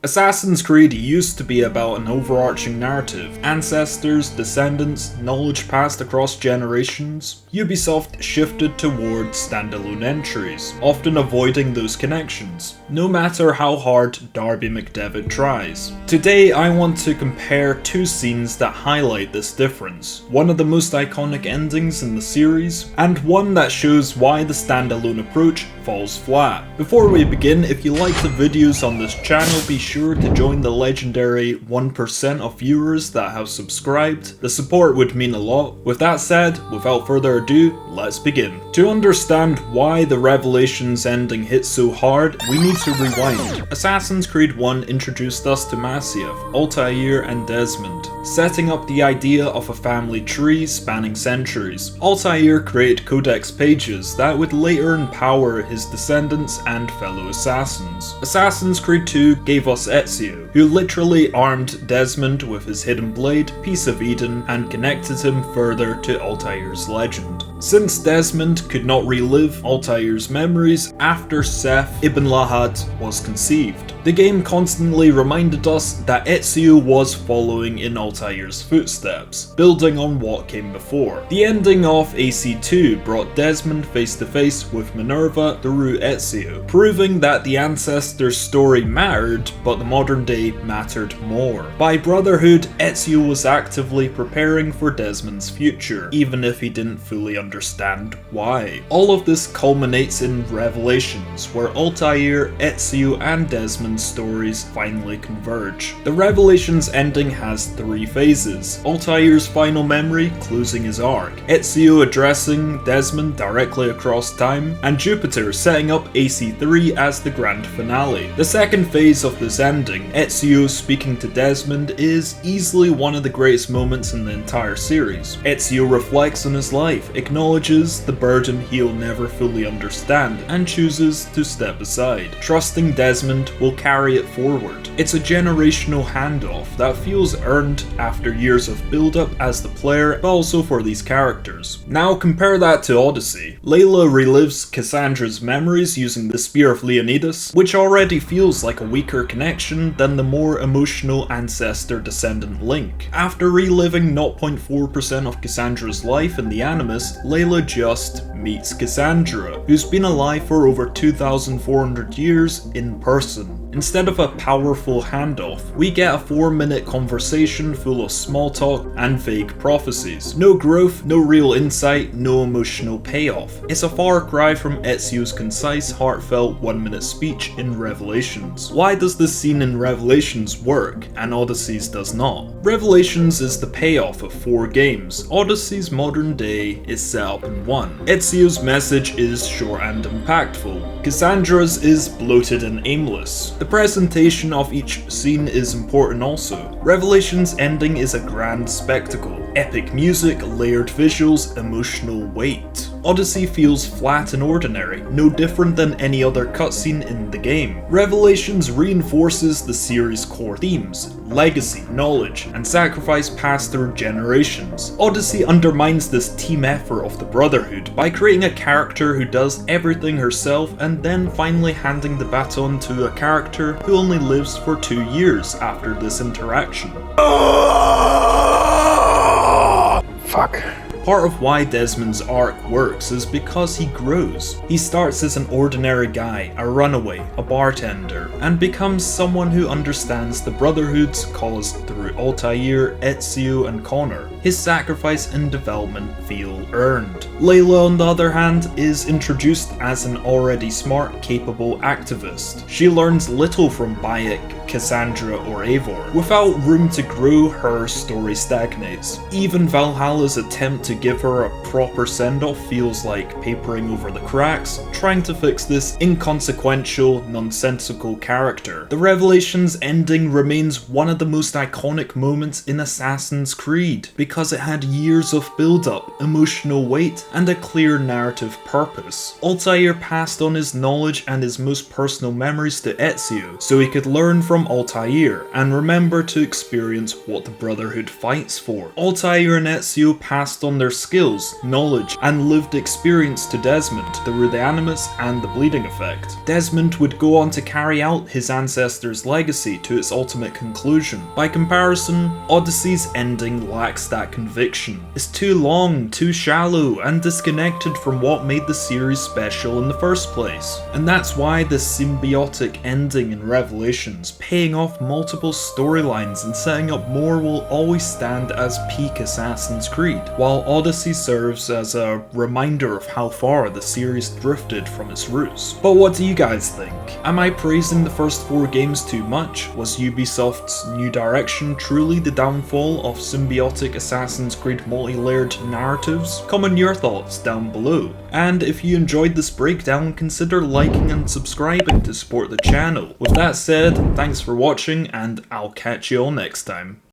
Assassin's Creed used to be about an overarching narrative, ancestors, descendants, knowledge passed across generations. Ubisoft shifted towards standalone entries, often avoiding those connections, no matter how hard Darby McDevitt tries. Today I want to compare two scenes that highlight this difference, one of the most iconic endings in the series, and one that shows why the standalone approach falls flat. Before we begin, if you like the videos on this channel, be sure to join the legendary 1% of viewers that have subscribed. The support would mean a lot. With that said, without further ado, let's begin. To understand why the Revelations ending hit so hard, we need to rewind. Assassin's Creed 1 introduced us to Masyaf, Altair and Desmond, setting up the idea of a family tree spanning centuries. Altair created codex pages that would later empower his descendants and fellow assassins. Assassin's Creed 2 gave us Ezio, who literally armed Desmond with his hidden blade, Piece of Eden, and connected him further to Altair's legend. Since Desmond could not relive Altair's memories after Seth ibn Lahad was conceived, the game constantly reminded us that Ezio was following in Altair's footsteps, building on what came before. The ending of AC2 brought Desmond face to face with Minerva through Ezio, proving that the ancestor's story mattered, but the modern day mattered more. By Brotherhood, Ezio was actively preparing for Desmond's future, even if he didn't fully understand why. All of this culminates in Revelations, where Altair, Ezio, and Desmond's stories finally converge. The Revelations ending has three phases: Altair's final memory, closing his arc, Ezio addressing Desmond directly across time, and Jupiter setting up AC3 as the grand finale. The second phase of this ending, Ezio speaking to Desmond, is easily one of the greatest moments in the entire series. Ezio reflects on his life, acknowledges the burden he'll never fully understand, and chooses to step aside, trusting Desmond will carry it forward. It's a generational handoff that feels earned after years of build-up as the player, but also for these characters. Now compare that to Odyssey. Layla relives Cassandra's memories using the Spear of Leonidas, which already feels like a weaker connection than the more emotional ancestor-descendant link. After reliving 0.4% of Cassandra's life in the Animus, Layla just meets Cassandra, who's been alive for over 2,400 years in person. Instead of a powerful handoff, we get a 4-minute conversation full of small talk and vague prophecies. No growth, no real insight, no emotional payoff. It's a far cry from Ezio's concise, heartfelt 1-minute speech in Revelations. Why does this scene in Revelations work, and Odyssey's does not? Revelations is the payoff of 4 games. Odyssey's modern day is set up in 1. Ezio's message is short and impactful. Cassandra's is bloated and aimless. The presentation of each scene is important also. Revelations' ending is a grand spectacle. Epic music, layered visuals, emotional weight. Odyssey feels flat and ordinary, no different than any other cutscene in the game. Revelations reinforces the series' core themes: legacy, knowledge, and sacrifice passed through generations. Odyssey undermines this team effort of the Brotherhood by creating a character who does everything herself and then finally handing the baton to a character who only lives for 2 years after this interaction. Fuck. Part of why Desmond's arc works is because he grows. He starts as an ordinary guy, a runaway, a bartender, and becomes someone who understands the Brotherhood's cause through Altair, Ezio, and Connor. His sacrifice and development feel earned. Layla, on the other hand, is introduced as an already smart, capable activist. She learns little from Bayek, Cassandra, or Eivor. Without room to grow, her story stagnates. Even Valhalla's attempt to give her a proper send-off feels like papering over the cracks, trying to fix this inconsequential, nonsensical character. The Revelations ending remains one of the most iconic moments in Assassin's Creed, because it had years of build-up, emotional weight, and a clear narrative purpose. Altair passed on his knowledge and his most personal memories to Ezio, so he could learn from from Altair and remember to experience what the Brotherhood fights for. Altair and Ezio passed on their skills, knowledge, and lived experience to Desmond through the Animus and the Bleeding Effect. Desmond would go on to carry out his ancestors' legacy to its ultimate conclusion. By comparison, Odyssey's ending lacks that conviction. It's too long, too shallow, and disconnected from what made the series special in the first place. And that's why the symbiotic ending in Revelations, paying off multiple storylines and setting up more, will always stand as peak Assassin's Creed, while Odyssey serves as a reminder of how far the series drifted from its roots. But what do you guys think? Am I praising the first 4 games too much? Was Ubisoft's new direction truly the downfall of symbiotic Assassin's Creed multi-layered narratives? Comment your thoughts down below. And if you enjoyed this breakdown, consider liking and subscribing to support the channel. With that said, thanks for watching and I'll catch you all next time.